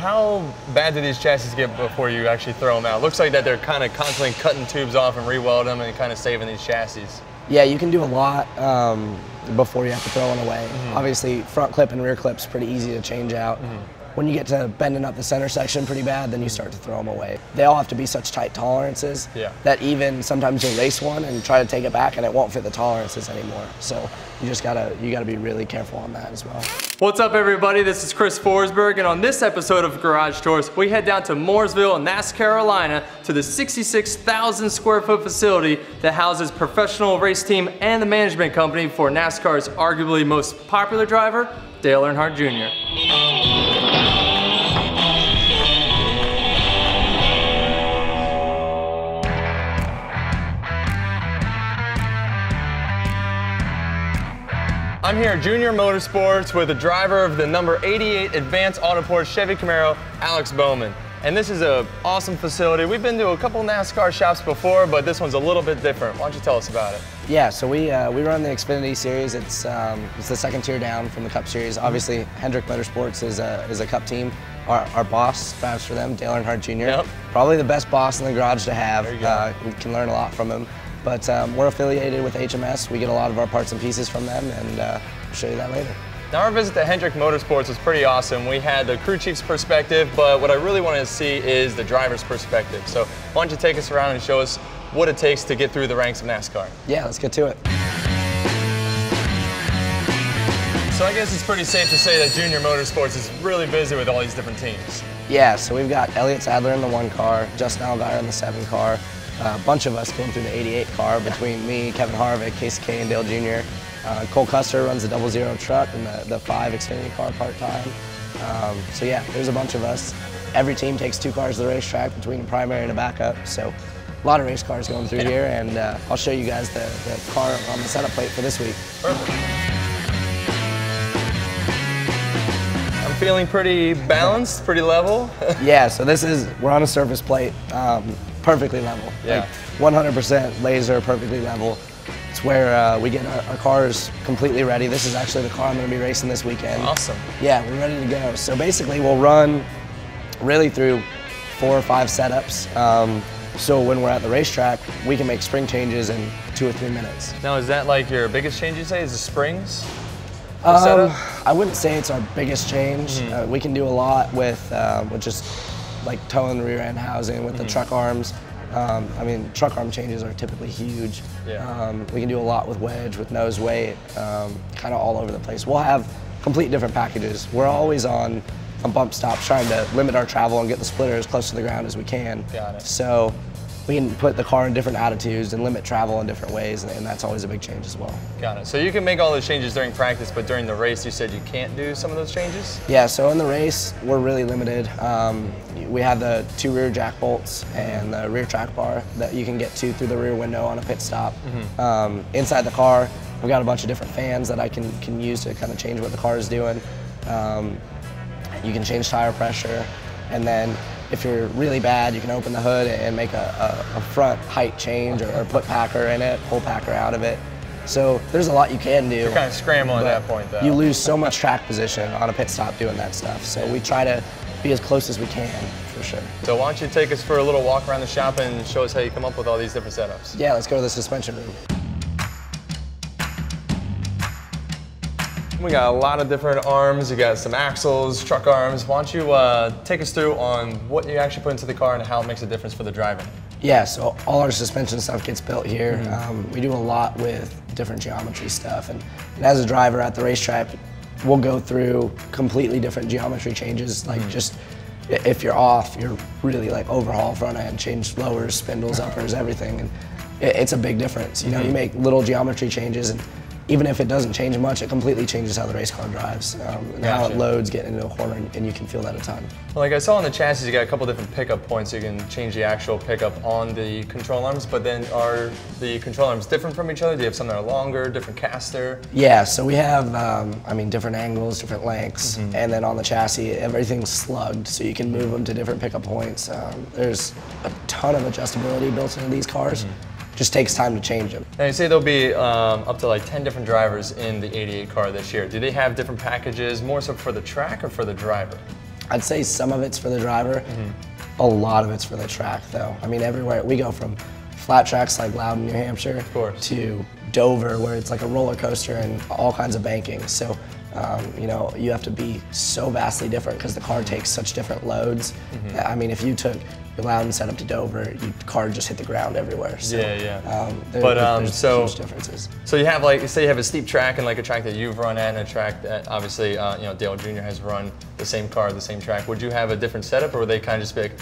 How bad do these chassis get before you actually throw them out? Looks like that they're kind of constantly cutting tubes off and re-weld them and kind of saving these chassis. Yeah, you can do a lot before you have to throw one away. Obviously, front clip and rear clip's pretty easy to change out. When you get to bending up the center section pretty bad, then you start to throw them away. They all have to be such tight tolerances that even sometimes you'll race one and try to take it back and it won't fit the tolerances anymore. So you gotta be really careful on that as well. What's up, everybody? This is Chris Forsberg, and on this episode of Garage Tours, we head down to Mooresville in Nass, Carolina to the 66,000 square foot facility that houses professional race team and the management company for NASCAR's arguably most popular driver, Dale Earnhardt Jr. I'm here at JR Motorsports with the driver of the number 88 Advanced Autoport Chevy Camaro, Alex Bowman. And this is an awesome facility. We've been to a couple NASCAR shops before, but this one's a little bit different. Why don't you tell us about it? Yeah, so we run the Xfinity Series. It's the second tier down from the Cup Series. Obviously, JR Motorsports is a Cup team. Our boss drives for them, Dale Earnhardt Jr. Probably the best boss in the garage to have. We can learn a lot from him. But we're affiliated with HMS. We get a lot of our parts and pieces from them, and I'll show you that later. Now, our visit to JR Motorsports was pretty awesome. We had the crew chief's perspective, but what I really wanted to see is the driver's perspective. So why don't you take us around and show us what it takes to get through the ranks of NASCAR? Yeah, let's get to it. So I guess it's pretty safe to say that JR Motorsports is really busy with all these different teams. Yeah, so we've got Elliott Sadler in the 1 car, Justin Allgaier in the 7 car, a bunch of us going through the 88 car between me, Kevin Harvick, Casey Kane, Dale Jr. Cole Custer runs the 00 truck and the 5 Xfinity car part-time. So yeah, there's a bunch of us. Every team takes 2 cars to the racetrack between a primary and a backup. So a lot of race cars going through here, and I'll show you guys the car on the setup plate for this week. Perfect. I'm feeling pretty balanced, pretty level. Yeah, so we're on a surface plate, perfectly level. Yeah. Like 100% laser, perfectly level. It's where we get our cars completely ready. This is actually the car I'm going to be racing this weekend. Awesome. Yeah, we're ready to go. So basically we'll run really through 4 or 5 setups. So when we're at the racetrack, we can make spring changes in 2 or 3 minutes. Now, is that like your biggest change, you say, is the springs? I wouldn't say it's our biggest change. We can do a lot with just like towing the rear end housing with the truck arms. I mean, truck arm changes are typically huge. Yeah. We can do a lot with wedge, with nose weight, kind of all over the place. We'll have complete different packages. We're always on bump stops trying to limit our travel and get the splitter as close to the ground as we can. Got it. So we can put the car in different attitudes and limit travel in different ways, and that's always a big change as well. Got it. So you can make all those changes during practice, but during the race you said you can't do some of those changes? Yeah, so in the race, we're really limited. We have the 2 rear jack bolts and the rear track bar that you can get to through the rear window on a pit stop. Inside the car, we've got a bunch of different fans that I can use to kind of change what the car is doing. You can change tire pressure, and then if you're really bad, you can open the hood and make a front height change or put packer in it, pull packer out of it. So there's a lot you can do. You're kind of scrambling at that point, though. You lose so much track position on a pit stop doing that stuff. So we try to be as close as we can, for sure. So why don't you take us for a little walk around the shop and show us how you come up with all these different setups? Yeah, let's go to the suspension room. We got a lot of different arms. You got some axles, truck arms. Why don't you take us through on what you actually put into the car and how it makes a difference for the driver? Yeah, so all our suspension stuff gets built here. We do a lot with different geometry stuff. And as a driver at the racetrack, we'll go through completely different geometry changes. Like just if you're off, you're really like overhaul front end, change lowers, spindles, uppers, everything. And it's a big difference. You know, you make little geometry changes, and even if it doesn't change much, it completely changes how the race car drives and how it loads, getting into a corner, and you can feel that a ton. Well, like I saw on the chassis, you got a couple different pickup points. You can change the actual pickup on the control arms, but then are the control arms different from each other? Do you have some that are longer, different caster? Yeah, so we have, I mean, different angles, different lengths, and then on the chassis, everything's slugged, so you can move them to different pickup points. There's a ton of adjustability built into these cars. Just takes time to change them. Now you say there'll be up to like 10 different drivers in the 88 car this year. Do they have different packages, more so for the track or for the driver? I'd say some of it's for the driver. A lot of it's for the track, though. I mean, everywhere we go from flat tracks like Loudon, New Hampshire, to Dover, where it's like a roller coaster and all kinds of banking. So, you know, you have to be so vastly different because the car takes such different loads. I mean, if you took the Loudon setup to Dover, your car just hit the ground everywhere. So, there's huge differences. So you have, like, say you have a steep track and like a track that you've run at and a track that obviously, you know, Dale Jr. has run the same car, the same track. Would you have a different setup, or would they kind of just be like,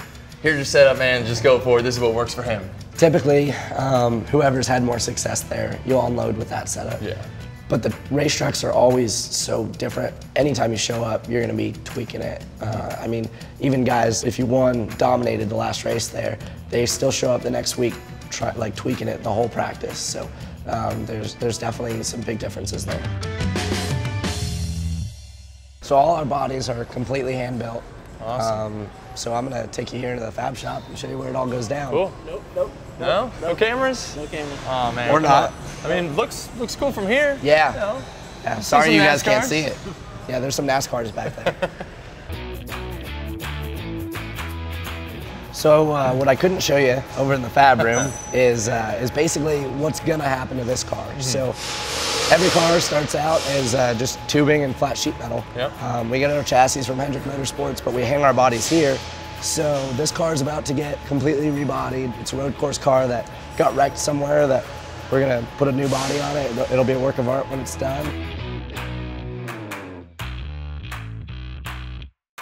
here's your setup, man, just go for it, this is what works for him? Typically, whoever's had more success there, you'll unload with that setup. Yeah. But the racetracks are always so different. Anytime you show up, you're gonna be tweaking it. I mean, even guys, if you dominated the last race there, they still show up the next week, tweaking it the whole practice. So there's definitely some big differences there. So all our bodies are completely hand built. Awesome. So I'm gonna take you here into the fab shop and show you where it all goes down. Cool. Nope. No? No cameras? No cameras. Oh man. Or not. I mean, looks cool from here. Yeah. You know. Yeah. Sorry you guys can't NASCARs? see it. Yeah, there's some NASCARs back there. So what I couldn't show you over in the fab room is basically what's gonna happen to this car. So every car starts out as just tubing and flat sheet metal. Yep. We get our chassis from JR Motorsports, but we hang our bodies here. So this car is about to get completely rebodied. It's a road course car that got wrecked somewhere that we're gonna put a new body on it. It'll be a work of art when it's done.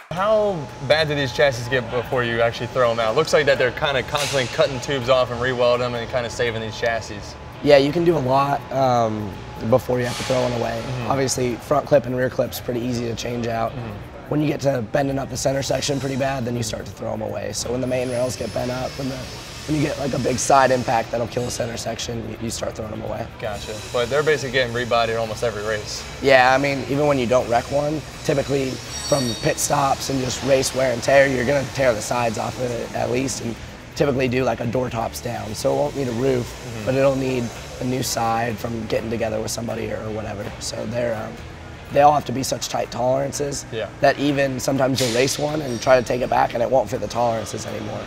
How bad do these chassis get before you actually throw them out? Looks like that they're kind of constantly cutting tubes off and re-weld them and kind of saving these chassis. Yeah, you can do a lot before you have to throw one away. Obviously, front clip and rear clip's pretty easy to change out. When you get to bending up the center section pretty bad, then you start to throw them away. So when the main rails get bent up, when you get like a big side impact that'll kill the center section, you start throwing them away. Gotcha. But they're basically getting rebodied almost every race. Yeah, I mean, even when you don't wreck one, typically from pit stops and just race wear and tear, you're gonna tear the sides off of it at least, and typically do like a door tops down. So it won't need a roof, but it'll need a new side from getting together with somebody or whatever. So they all have to be such tight tolerances that even sometimes you'll race one and try to take it back and it won't fit the tolerances anymore.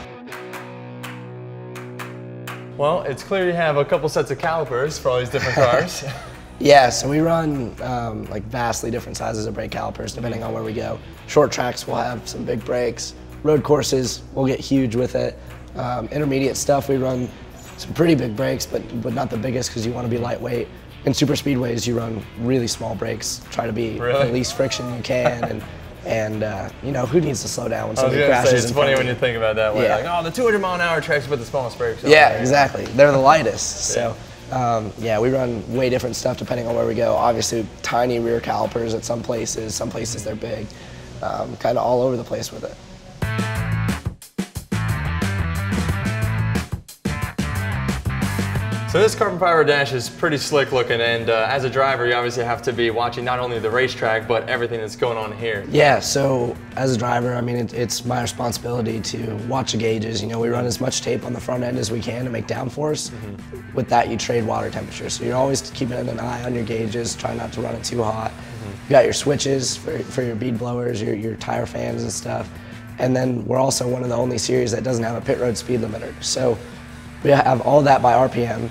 Well, it's clear you have a couple sets of calipers for all these different cars. Yeah, so we run like vastly different sizes of brake calipers depending on where we go. Short tracks will have some big brakes. Road courses will get huge with it. Intermediate stuff, we run some pretty big brakes, but not the biggest because you want to be lightweight. In super speedways, you run really small brakes. Try to be the least friction you can, and you know, who needs to slow down when somebody crashes? It's funny when you think about that. Way. Like, oh, the 200-mile-an-hour tracks with the smallest brakes. Yeah, exactly. They're the lightest. So, yeah, we run way different stuff depending on where we go. Obviously, tiny rear calipers at some places. Some places they're big. Kind of all over the place with it. So this carbon fiber dash is pretty slick looking, and as a driver, you obviously have to be watching not only the racetrack, but everything that's going on here. Yeah, so as a driver, I mean, it's my responsibility to watch the gauges. You know, we run as much tape on the front end as we can to make downforce. With that, you trade water temperature. So you're always keeping an eye on your gauges, trying not to run it too hot. You got your switches for your bead blowers, your tire fans and stuff. And then we're also one of the only series that doesn't have a pit road speed limiter. So we have all that by RPM.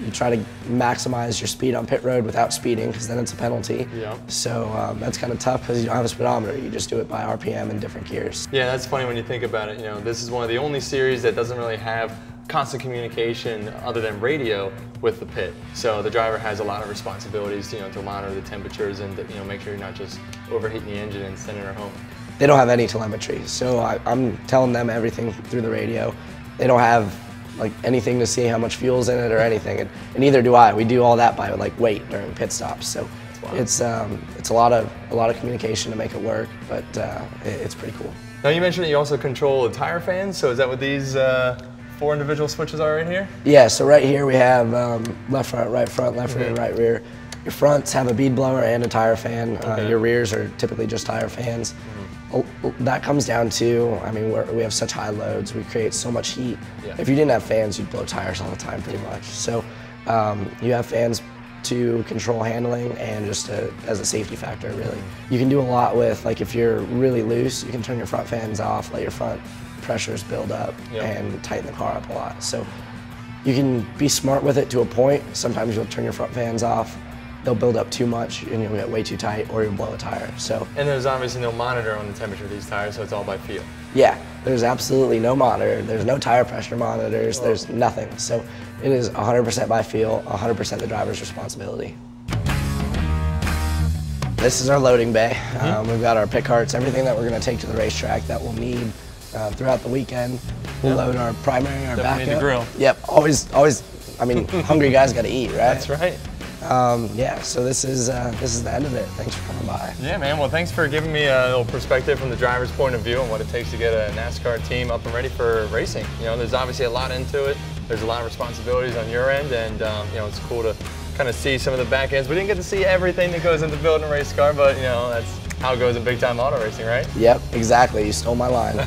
You try to maximize your speed on pit road without speeding, because then it's a penalty. So that's kind of tough because you don't have a speedometer. You just do it by RPM in different gears. Yeah, that's funny when you think about it. You know, this is one of the only series that doesn't really have constant communication other than radio with the pit. So the driver has a lot of responsibilities, you know, to monitor the temperatures and, you know, make sure you're not just overheating the engine and sending her home. They don't have any telemetry, so I'm telling them everything through the radio. They don't have like anything to see how much fuel's in it or anything, and neither do I. We do all that by like weight during pit stops. So it's a lot of communication to make it work, but it's pretty cool. Now you mentioned that you also control the tire fans. So is that what these 4 individual switches are right here? Yeah. So right here we have left front, left rear, right rear. Your fronts have a bead blower and a tire fan. Your rears are typically just tire fans. That comes down to, I mean, we have such high loads, we create so much heat. If you didn't have fans, you'd blow tires all the time pretty much. So you have fans to control handling and just as a safety factor, really. You can do a lot with, like, if you're really loose, you can turn your front fans off, let your front pressures build up, and tighten the car up a lot. So you can be smart with it to a point. Sometimes you'll turn your front fans off, they'll build up too much and you'll get way too tight, or you'll blow a tire. So. And there's obviously no monitor on the temperature of these tires, so it's all by feel. Yeah, there's absolutely no monitor. There's no tire pressure monitors. There's nothing. So it is 100% by feel, 100% the driver's responsibility. This is our loading bay. We've got our pick carts, everything that we're going to take to the racetrack that we'll need throughout the weekend. We'll load our primary, our backup. Need the grill. Yep, always. I mean, hungry guys got to eat, right? That's right. Yeah, so this is the end of it. Thanks for coming by. Yeah, man. Well, thanks for giving me a little perspective from the driver's point of view on what it takes to get a NASCAR team up and ready for racing. You know, there's obviously a lot into it. There's a lot of responsibilities on your end, and you know, it's cool to kind of see some of the back ends. We didn't get to see everything that goes into building a race car, but you know, that's how it goes in big-time auto racing, right? Yep, exactly. You stole my line.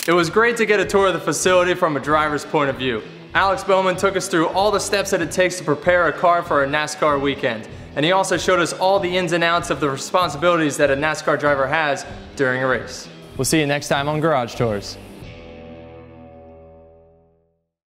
It was great to get a tour of the facility from a driver's point of view. Alex Bowman took us through all the steps that it takes to prepare a car for a NASCAR weekend. And he also showed us all the ins and outs of the responsibilities that a NASCAR driver has during a race. We'll see you next time on Garage Tours.